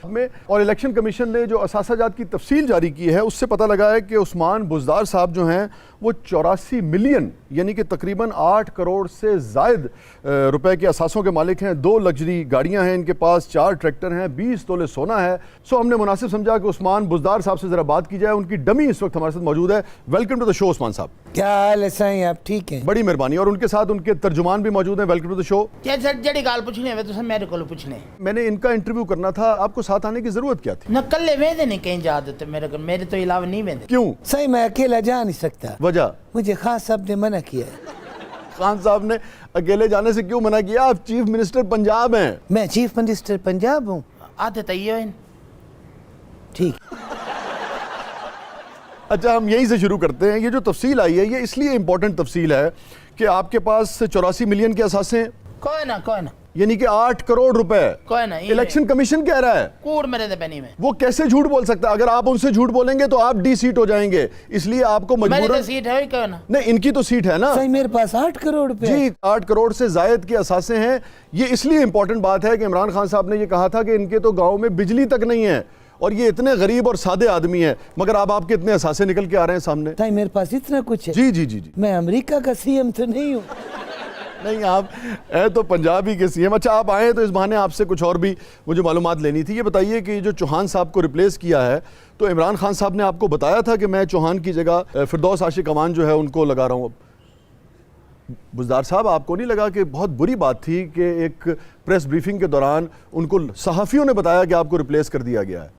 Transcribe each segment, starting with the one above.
में। और election commission ने जो असासाजात की तफसील जारी की है उससे पता लगा है कि उस्मान बुज़दार साहब जो हैं वो 84 मिलियन यानी कि तकरीबन 8 करोड़ से ज़ायद रुपए के असासों के मालिक हैं। 2 लग्जरी गाड़ियां हैं इनके पास, 4 ट्रैक्टर हैं, 20 तोले सोना है। सो हमने मुनासिब समझा कि उस्मान बुज़दार साहब से ज़रा बात की जाए। उनकी डमी इस वक्त हमारे साथ मौजूद है। Welcome to the show Usman साहब। क्या हाल है साईं, आप ठीक हैं? बड़ी मेहरबानी। और उनके साथ उनके तर्जुमान भी मौजूद हैं। Welcome to the show. जड़ी गाल पूछनी है तो मेरे को पूछने। मैंने इनका इंटरव्यू करना था, आपको साथ आने की जरूरत क्या थी? न कल्ले वेदे नहीं कहीं जा देते मेरे तो अलावा नहीं वेदे। क्यों? साईं मैं अकेला जा नहीं सकता, वजह? मुझे खान साहब ने मना किया है। खान साहब ने अकेले जाने से क्यों मना किया? आप चीफ मिनिस्टर पंजाब हैं। मैं चीफ मिनिस्टर पंजाब हूँ। आते तय ठीक। अच्छा, हम यहीं से शुरू करते हैं। ये जो तफसील आई है ये इसलिए इंपॉर्टेंट तफसील है कि आपके पास 84 मिलियन के असासे हैं, कोई ना यानी कि 8 करोड़ रुपए। कोई ना इलेक्शन कमीशन कह रहा है। कूड़ मेरे दे बनी में वो कैसे झूठ बोल सकता है? अगर आप उनसे झूठ बोलेंगे तो आप डी सीट हो जाएंगे, इसलिए आपको मेरी मजबूरन। तो सीट है कोई ना। नहीं, इनकी तो सीट है ना। साईं मेरे पास 8 करोड़ रुपए। जी, 8 करोड़ से जायद के असासे हैं। ये इसलिए इंपॉर्टेंट बात है कि इमरान खान साहब ने ये कहा था कि इनके तो गाँव में बिजली तक नहीं है और ये इतने गरीब और सादे आदमी हैं, मगर अब आपके इतने असासे निकल के आ रहे हैं सामने। साईं मेरे पास इतना कुछ है। जी जी जी जी। मैं अमेरिका का सीएम तो नहीं हूँ। नहीं, आप है तो पंजाबी के सीएम। अच्छा, आप आए तो इस बहाने आपसे कुछ और भी मुझे मालूमात लेनी थी। ये बताइए कि जो चौहान साहब को रिप्लेस किया है तो इमरान खान साहब ने आपको बताया था कि मैं चौहान की जगह फिरदौस आशिक अमान जो है उनको लगा रहा हूँ। बुज़दार साहब, आपको नहीं लगा कि बहुत बुरी बात थी कि एक प्रेस ब्रीफिंग के दौरान उनको सहाफ़ियों ने बताया कि आपको रिप्लेस कर दिया गया है?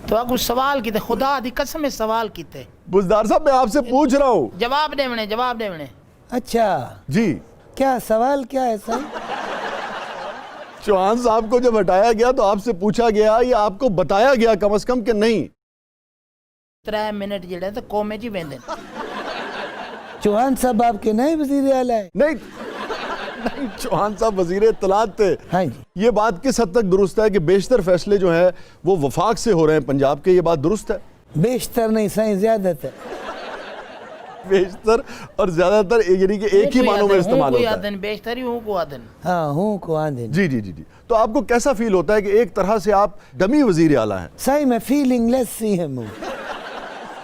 तो आपको सवाल की थे, खुदा दी कसम में सवाल की थे। बुज़दार साहब, मैं आपसे पूछ रहा हूँ। जवाब देवने। अच्छा जी, क्या सवाल क्या है साईं? चौहान साहब को जब हटाया गया तो आपसे पूछा गया या आपको बताया गया कम से कम कि नहीं 3 मिनट जेड़े तो कोमे जी वेंदे। चौहान साहब आपके नए वजीर आला है? नहीं, चौहान साहब वजीर इत्तलात थे। हाँ जी। ये बात किस हद तक दुरुस्त है कि बेशतर फैसले जो है वो वफाक से हो रहे हैं पंजाब के? ये बात दुरुस्त है? बेशतर नहीं साईं, ज्यादातर। बेशतर और ज्यादातर यानी कि एक ही मानों में इस्तेमाल होता है। बेशतर ही हूं को आदन। हाँ हूँ को आंधे। जी जी जी जी। तो आपको कैसा फील होता है कि एक तरह से आप डमी वजीर आला हैं? साईं मैं फीलिंग लेस सीएम हूँ।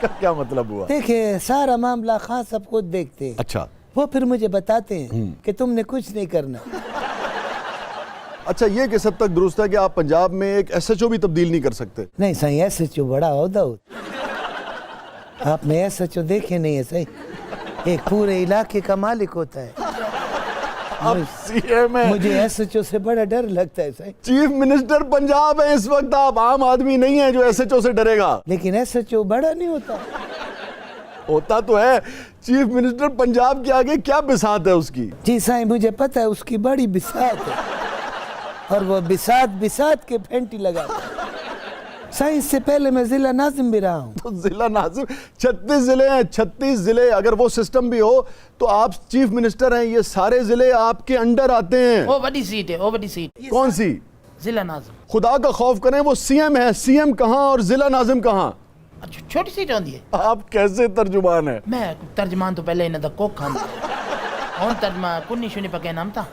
क्या मतलब हुआ? देखिए सारा मामला खान साहब खुद देखते हैं। अच्छा, वो फिर मुझे बताते हैं कि तुमने कुछ नहीं करना। अच्छा, ये किस हद तक दुरुस्त है कि आप पंजाब में एक SHO भी तब्दील नहीं कर सकते? नहीं साईं, SHO बड़ा ओहदा होता। आपने SHO देखे नहीं है साईं? एक पूरे इलाके का मालिक होता है। आप सीएम हैं। मुझे SHO से बड़ा डर लगता है साईं। चीफ मिनिस्टर पंजाब है इस वक्त, आप आम आदमी नहीं है जो SHO से डरेगा। लेकिन SHO बड़ा नहीं होता। होता तो है। चीफ मिनिस्टर पंजाब के आगे क्या बिसात है उसकी? जी साईं मुझे पता है, उसकी बड़ी बिसात है और वो बिसात के फेंटी लगाता है। साईं इससे पहले मैं जिला नाजिम भी रहा हूँ। तो जिला नाजिम 36 जिले हैं, 36 जिले। अगर वो सिस्टम भी हो तो आप चीफ मिनिस्टर हैं, ये सारे जिले आपके अंडर आते हैं। वो बड़ी सीट है, वो बड़ी सीट। कौन सी? जिला नाज़िम। खुदा का खौफ करें, वो सीएम है। सीएम कहाँ और जिला नाजिम कहाँ? अच्छा, छोटी सीट होती है। आप कैसे तर्जुमान है? मैं तर्जमान तो पहले इन्हें को खान और तर्जमा कुन्नी शुनी पके नाम था।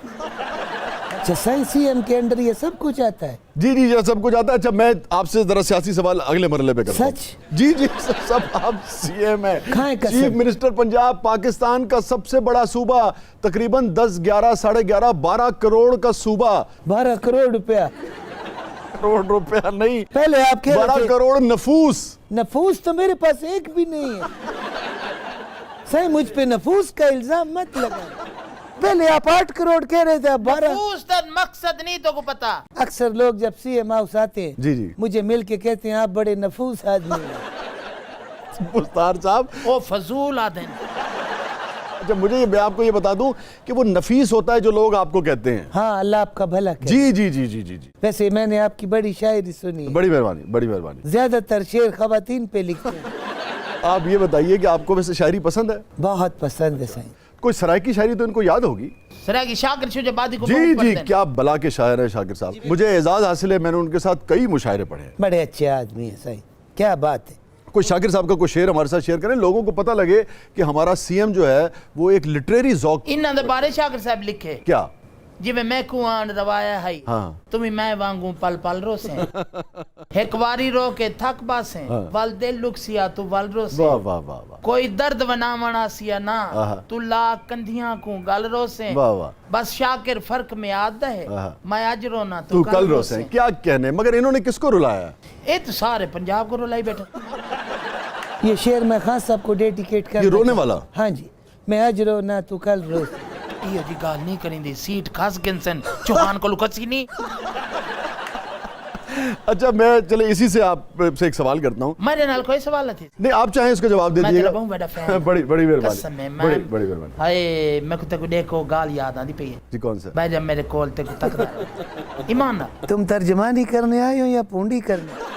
अच्छा साईं सीएम के अंडर ये सब कुछ आता है? जी जी, ये सब कुछ आता है। अच्छा, मैं आपसे जरा सियासी सवाल अगले मरले पे करता हूं। सच? जी जी, सब आप सीएम है, खाए कसम। चीफ मिनिस्टर पंजाब, पाकिस्तान का सबसे बड़ा सूबा, तकरीबन 10, 11, 11.5, 12 करोड़ का सूबा। 12 करोड़ रुपया? करोड़ रुपया नहीं, पहले आप कह रहे 12 थे करोड़ नफूस। नफूस तो मेरे पास एक भी नहीं है। साईं मुझ पे नफूस का इल्जाम मत लगा। पहले आप 8 करोड़ कह रहे थे, अब 12। मकसद नहीं तो को पता। अक्सर लोग जब सीएम हाउस आते हैं जी जी, मुझे मिल के कहते हैं आप बड़े नफूस आदमी हैं। मुख्तार साहब, वो फजूल आदमी। अच्छा मुझे ये, मैं आपको ये बता दूं कि वो नफीस होता है जो लोग आपको कहते हैं। हाँ अल्लाह आपका भला करे। जी जी जी जी जी जी। वैसे मैंने आपकी बड़ी शायरी सुनी है। बड़ी मेहरबानी, बड़ी मेहरबानी। ज्यादातर शेर खवातीन पे लिखते हैं। आप ये बताइए कि आपको वैसे शायरी पसंद है? बहुत पसंद है साईं। कोई सराय शायरी तो इनको याद होगी। सराय की शाकिर शो जब बादी को जी जी, क्या बला के शायर है शाकिर साहब। मुझे एजाज हासिल है, मैंने उनके साथ कई मुशायरे पढ़े हैं। बड़े अच्छे आदमी है साईं, क्या बात है। कोई शाकिर साहब का कोई शेर हमारे साथ शेयर करें, लोगों को पता लगे कि हमारा सीएम जो है वो एक लिटरेरी ज़ौक़। इन दे बारे शाकिर साहब लिखे। क्या? जिਵੇਂ मैं कुआं रवाया है हाँ। तुम मैं वांगू पल पल रोसे एक बारी रो के थक बासे हाँ। वल दिल लुकसिया तू वल रोसे वाह वाह वाह वाह कोई दर्द वनावना सिया ना आहा। तू ला कंधियां को गल रोसे वाह वाह बस शाकिर फर्क में आता है आहा। मैं आज रोना तू कल रोसे। क्या कहने, मगर इन्होंने किसको रुलाया? ये तो सारे पंजाब को रुलाई बैठे। ये शेर मैं खान साहब को डेडिकेट कर ये रोने वाला? हाँ जी, मैं आज रो ना तू कल रो। ये जी गाल नहीं करेंदी सीट खास गिनसन चौहान को लुकसी नहीं। अच्छा, मैं चले इसी से आपसे एक सवाल करता हूँ। मेरे नाल कोई सवाल नहीं। नहीं, आप चाहें इसका जवाब दे मैं दीजिएगा। तेरा बहुत बड़ा फैन। बड़ी बड़ी कसम है, मेहरबानी, मैं- बड़ी बड़ी मेहरबानी। हाय मैं को तेको देखो गाल याद आंदी पई है जी, कौन सा? भाई जब मेरे कोल तेको तकदा ईमान ना तुम तर्जमानी करने आए हो या पूंडी करने?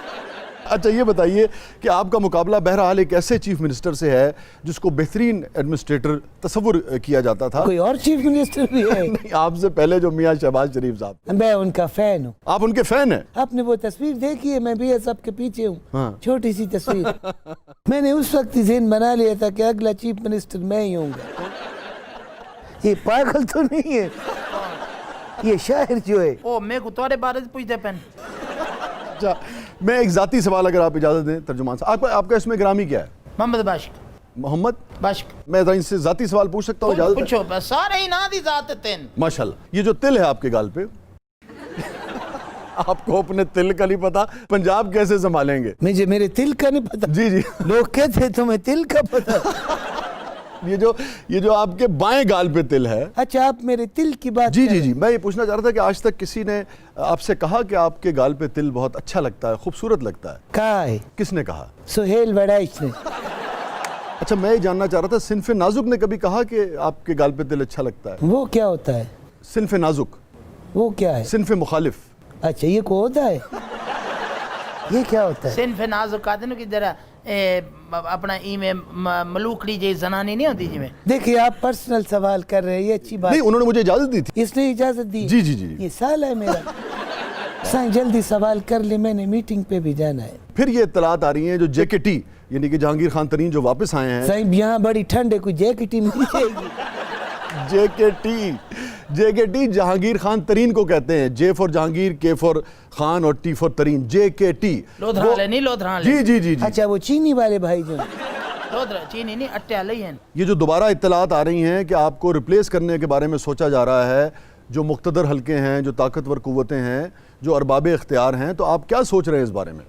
अच्छा, ये बताइए कि आपका मुकाबला बहरहाल एक ऐसे चीफ मिनिस्टर से है जिसको बेहतरीन एडमिनिस्ट्रेटर तस्वुर किया जाता था। कोई और चीफ मिनिस्टर भी है? नहीं, आपसे पहले जो मियां शहबाज शरीफ साहब। मैं उनका फैन हूँ। आप उनके फैन हैं? आपने वो तस्वीर देखी है? मैं भी सबके पीछे हूँ। हाँ। छोटी सी तस्वीर। मैंने उस वक्त ही ज़हन बना लिया था कि अगला चीफ मिनिस्टर मैं ही होऊंगा। ये पागल तो नहीं है? ये शायर जो है। ओ मैं को तोरे बारे में पूछदे पेन। अच्छा, मैं एक जाती सवाल अगर आप इजाजत दें तर्जुमान साहब, आपका इसमें ग्रामी क्या है? मोहम्मद बाशिक मोहम्मद बाशिक। मैं जरा इनसे जाती सवाल पूछ सकता हूँ? इजाजत है? पूछो बस सारे ही ना दी जाते तेन। माशाल्लाह। ये जो तिल है आपके गाल पे, आपको अपने तिल का नहीं पता, पंजाब कैसे संभालेंगे? मुझे मेरे तिल का नहीं पता। जी जी। लोग कहते हैं तुम्हें तिल का पता। ये जो आपके बाएं गाल पे तिल है। अच्छा, आप मेरे तिल की बात जी कर जी रहे जी, मैं ये पूछना चाह रहा था कि आज तक किसी ने आपसे कहा कि आपके गाल पे तिल बहुत अच्छा लगता है, खूबसूरत लगता है? कहा है किसने कहा? सुहेल वड़ाइश ने। अच्छा, मैं ये जानना चाह रहा था, सिनफे नाजुक ने कभी कहा कि आपके गाल पे तिल अच्छा लगता है? वो क्या होता है? सिनफे नाजुक, वो क्या है? सिनफे मुखालिफ। अच्छा, ये को होता है? ये क्या होता है? सिन फे नाजुक कहते हैं कि जरा अपना ई में मलूकड़ी जैसी जनानी नहीं होती जिਵੇਂ। देखिए, आप पर्सनल सवाल कर रहे हैं, ये अच्छी बात नहीं, उन्होंने मुझे इजाजत दी थी। इसने इजाजत दी? जी जी जी। ये साल है मेरा। साईं जल्दी सवाल कर ले, मैंने मीटिंग पे भी जाना है। फिर ये इत्तलात आ रही हैं जो JKT यानी कि जहांगीर खान तरीन जो वापस आए हैं। साईं यहाँ बड़ी ठंड है, कोई जैकेट ही मिल जाएगी? JKT जहांगीर खान तरीन को कहते हैं। J for Jahangir, K for Khan और T फॉर तरीन। JKT। लोधरान ले नहीं लोधरान ले। जी जी जी जी। अच्छा, वो चीनी वाले भाई जो। लोधरा चीनी नहीं अट्टे वाले ही हैं। ये जो दोबारा इत्तलात आ रही हैं कि आपको रिप्लेस करने के बारे में सोचा जा रहा है, जो मुक्तदर हल्के हैं, जो ताकतवर कुव्वतें हैं, जो अरबाब इख्तियार हैं, तो आप क्या सोच रहे हैं इस बारे में?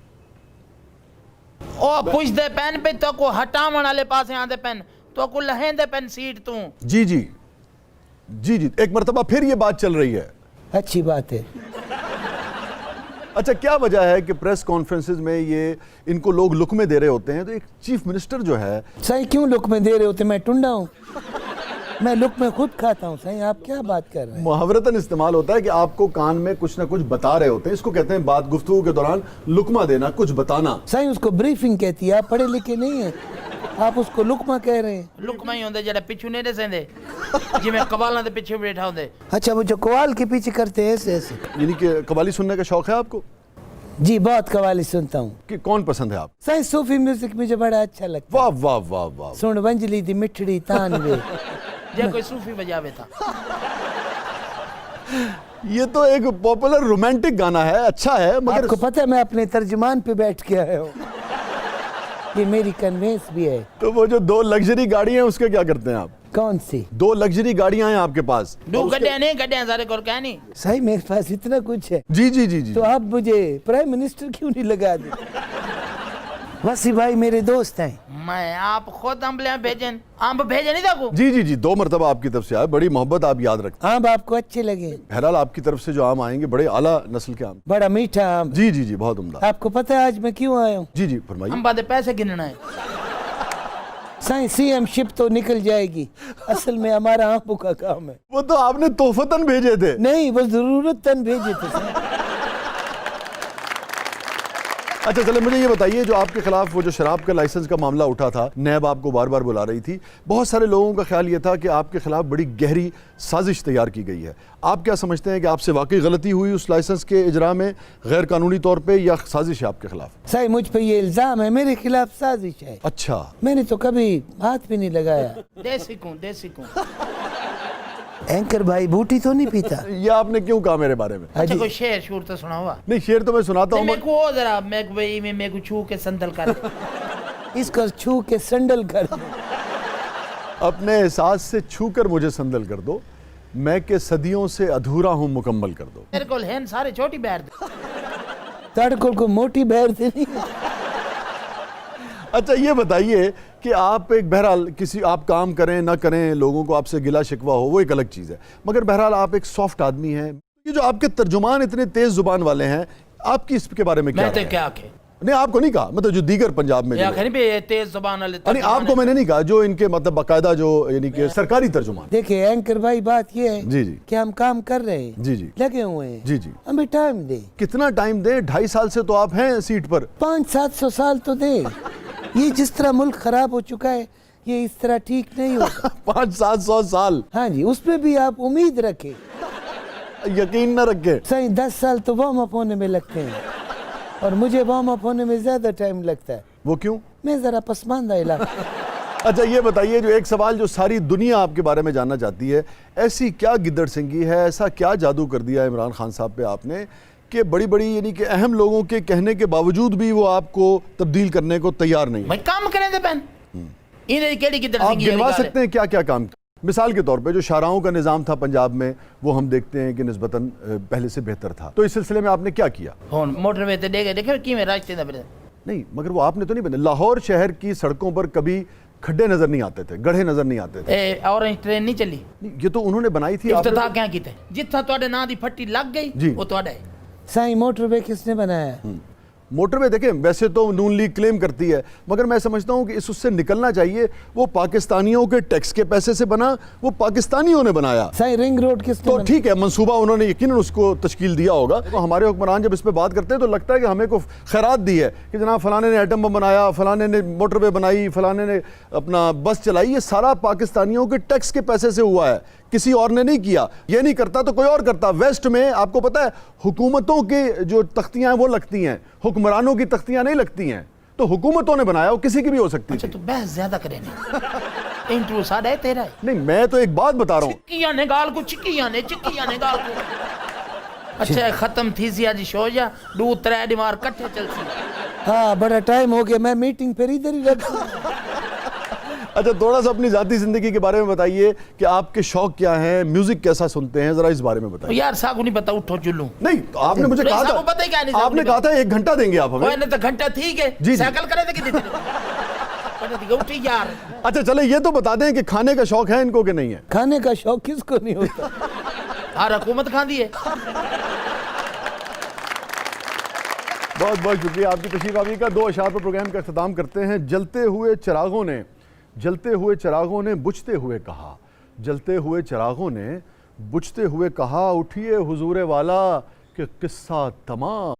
ओ पुछदे पेन पे तो को हटावण वाले पासे आंदे पेन तो को लहेंदे पेन सीट तू। जी जी जी जी, एक मरतबा फिर ये बात चल रही है। अच्छी बात है। अच्छा, क्या वजह है कि प्रेस कॉन्फ्रेंसेस में ये इनको लोग लुकमे दे रहे होते हैं? तो एक चीफ मिनिस्टर जो है। साईं क्यों लुक में दे रहे होते? मैं टुंडा हूँ? मैं लुक में खुद खाता हूँ। साईं आप क्या बात कर रहे हैं? मुहावरतन इस्तेमाल होता है कि आपको कान में कुछ ना कुछ बता रहे होते हैं, इसको कहते हैं बात गुफ्तगू के दौरान लुकमा देना, कुछ बताना। साईं उसको ब्रीफिंग कहती है। आप पढ़े लिखे नहीं है, आप उसको लुकमा कह रहे हैं। लुकमा ही होंदे जेड़ा पिछू नहीं देंदे जिਵੇਂ कवालां दे पीछे बैठा होंदे। अच्छा, वो जो कवाल के पीछे करते हैं ऐसे ऐसे? यानी कि कवाली सुनने का शौक है आपको? जी, बहुत कवाली सुनता हूँ। कि कौन पसंद है आप? साईं सूफी म्यूजिक मुझे बड़ा अच्छा लगता है। वाह वाह वाह वाह। सुन वंजली दी मिठड़ी तान वे। जे कोई सूफी बजावे था। ये तो एक पॉपुलर रोमांटिक गाना है, अच्छा है, मगर आपको पता है मैं अपने तर्जुमान पे बैठ के आया हूँ। ये मेरी कन्वेंस भी है। तो वो जो 2 लग्जरी गाड़ी हैं उसके क्या करते हैं आप? कौन सी? 2 लग्जरी गाड़ियां हैं आपके पास? दो गड्ढे नहीं गड्ढे सारे को क्या नहीं। साईं मेरे पास इतना कुछ है, जी जी जी जी। तो आप मुझे प्राइम मिनिस्टर क्यों नहीं लगा दे? वसी भाई मेरे दोस्त हैं। मैं आप खुद अम्बले भेजन अम्ब भेजे नहीं देखो। जी जी जी, 2 मरतबा आपकी तरफ से आए, बड़ी मोहब्बत आप याद रखते आम आपको अच्छे लगे? हैं। बहरहाल आपकी तरफ से जो आम आएंगे बड़े आला नस्ल के आम। बड़ा मीठा आम। जी जी जी, बहुत उम्दा। आपको पता है आज मैं क्यों आया हूँ? जी जी, फरमाइए। अम्बा दे पैसे गिनना है। साईं सीएम शिप तो निकल जाएगी, असल में हमारा आंखों का काम है। वो तो आपने तोहफतन भेजे थे। नहीं, वो जरूरत तन भेजे थे साईं। अच्छा चले, मुझे ये बताइए, जो आपके खिलाफ वो जो शराब का लाइसेंस का मामला उठा था, नैब आपको बार बार बुला रही थी, बहुत सारे लोगों का ख्याल ये था कि आपके खिलाफ बड़ी गहरी साजिश तैयार की गई है। आप क्या समझते हैं कि आपसे वाकई गलती हुई उस लाइसेंस के इजरा में गैर कानूनी तौर पे, या साजिश है आपके खिलाफ? साईं मुझ पे ये इल्जाम है मेरे खिलाफ साजिश है। अच्छा, मैंने तो कभी हाथ भी नहीं लगाया। देसी को एंकर भाई बूटी तो नहीं पीता? ये आपने क्यों कहा मेरे बारे में? अच्छा हाजी कोई शेर शूर तो सुना हुआ? नहीं, शेर तो मैं सुनाता हूँ। मेरे को वो जरा मेरे को छू के संदल कर दे। इसको छू के संडल कर। अपने एहसास से छू कर मुझे संदल कर दो, मैं के सदियों से अधूरा हूँ मुकम्मल कर दो। मेरे को हैं सारे छोटी बैठ दे। तड़कों को मोटी बैर से नहीं। अच्छा ये बताइए कि आप एक बहरहाल किसी आप काम करें ना करें, लोगों को आपसे गिला शिकवा हो, वो एक अलग चीज़ है, मगर बहरहाल आप एक सॉफ्ट आदमी हैं। ये जो आपके तर्जुमान इतने तेज जुबान वाले हैं, आपकी इसके बारे में क्या मैं तो राय है? क्या आखे? नहीं आपको नहीं कहा, मतलब जो दीगर पंजाब में या जो- खरी भी तेज जुबान वाले नहीं आपको मैंने नहीं कहा, जो इनके मतलब बाकायदा जो यानी कि सरकारी तर्जुमान। देखिए एंकर भाई, बात ये है जी जी कि हम काम कर रहे हैं, जी जी लगे हुए हैं, जी जी। हमें टाइम दे। कितना टाइम दें? 2.5 साल से तो आप हैं सीट पर। 500-700 साल तो दे। ये जिस तरह मुल्क खराब हो चुका है, ये इस तरह ठीक नहीं होगा। 500-700 साल हाँ जी, उसमें भी आप उम्मीद रखें। यकीन न रखे। सही 10 साल तो वार्म अप होने में लगते हैं, और मुझे वार्म अप होने में ज्यादा टाइम लगता है। वो क्यों? मैं जरा पसमानदा इलाका। अच्छा ये बताइए, जो एक सवाल जो सारी दुनिया आपके बारे में जानना चाहती है, ऐसी क्या गिद्दड़ सिंगी है, ऐसा क्या जादू कर दिया इमरान खान साहब पे आपने कि बड़ी बड़ी यानी कि अहम लोगों के कहने के बावजूद भी वो आपको तब्दील करने को तैयार नहीं है? भाई काम करें दे पेन इन्हें केड़ी की आप गिनवा सकते हैं क्या क्या काम? मिसाल के तौर पे जो शाहराहों का निज़ाम था पंजाब में, वो हम देखते हैं कि निस्बतन पहले से बेहतर था, तो इस सिलसिले में आपने क्या किया? हुन मोटरवे ते देखे कि मैं रास्ते दा बने नहीं, मगर वो आपने तो नहीं बने। लाहौर शहर की सड़कों पर कभी खड्डे नजर नहीं आते थे, गड्ढे नजर नहीं आते थे। ए ऑरेंज ट्रेन नहीं चली, नहीं, ये तो उन्होंने बनाई थी। आपने इफ्तिताह तो- क्या कीते? जिथा ਤੁਹਾਡੇ ਨਾਂ ਦੀ फट्टी लग जी। गई वो ਤੁਹਾਡਾ है। साई मोटरवे किसने बनाया? मोटरवे देखें, वैसे तो नून लीग क्लेम करती है, मगर मैं समझता हूं कि इस उससे निकलना चाहिए। वो पाकिस्तानियों के टैक्स के पैसे से बना, वो पाकिस्तानियों ने बनाया। साई रिंग रोड किसने तो बनाया? ठीक है, मंसूबा उन्होंने यकीनन उसको तश्कील दिया होगा। तो हमारे हुक्मरान जब इस पे बात करते हैं तो लगता है कि हमें को खैरात दी है कि जनाब फलाने ने एटम बम बनाया, फलाने ने मोटरवे बनाई, फलाने ने अपना बस चलाई। ये सारा पाकिस्तानियों के टैक्स के पैसे से हुआ है, किसी और ने नहीं किया। ये नहीं करता तो कोई और करता। वेस्ट में आपको पता है हुकूमतों की जो तख्तियां हैं वो लगती हैं, हुक्मरानों की तख्तियां नहीं लगती हैं। तो हुकूमतों ने बनाया, वो किसी की भी हो सकती अच्छा थी। तू बहस ज्यादा करे नहीं। इंटरव्यू साडा है तेरा है। नहीं, मैं तो एक बात बता रहा हूँ। चिक्कियां ने गाल को चिक्कियां ने गाल को। अच्छा खत्म थी सी आज शो या 2-3 दीवार इकट्ठे चलसी। हाँ, बड़ा टाइम हो गया, मैं मीटिंग फिर इधर ही रख। अच्छा थोड़ा सा अपनी जाती जिंदगी के बारे में बताइए कि आपके शौक क्या हैं, म्यूजिक कैसा सुनते हैं, जरा इस बारे में बताइए। यार सागु नहीं पता, उठो चुल्लू। नहीं तो आपने मुझे कहा सागु पता ही क्या था, नहीं, सागु आपने नहीं कहा था 1 घंटा देंगे आप हमें। ओए ने तो घंटा ठीक है, जी। साइकिल करे थे कि पता थी उठी यार। अच्छा चले ये तो बता दें कि खाने का शौक है इनको कि नहीं है? खाने का शौक किसको नहीं होता? हर हुकूमत खाती है। बहुत बहुत शुक्रिया आपकी तशरीफ आवी का। 2 अशार पर प्रोग्राम का अख्ताम करते हैं। जलते हुए चिरागों ने बुझते हुए कहा, जलते हुए चिरागों ने बुझते हुए कहा, उठिए हुजूरे वाला कि किस्सा तमाम।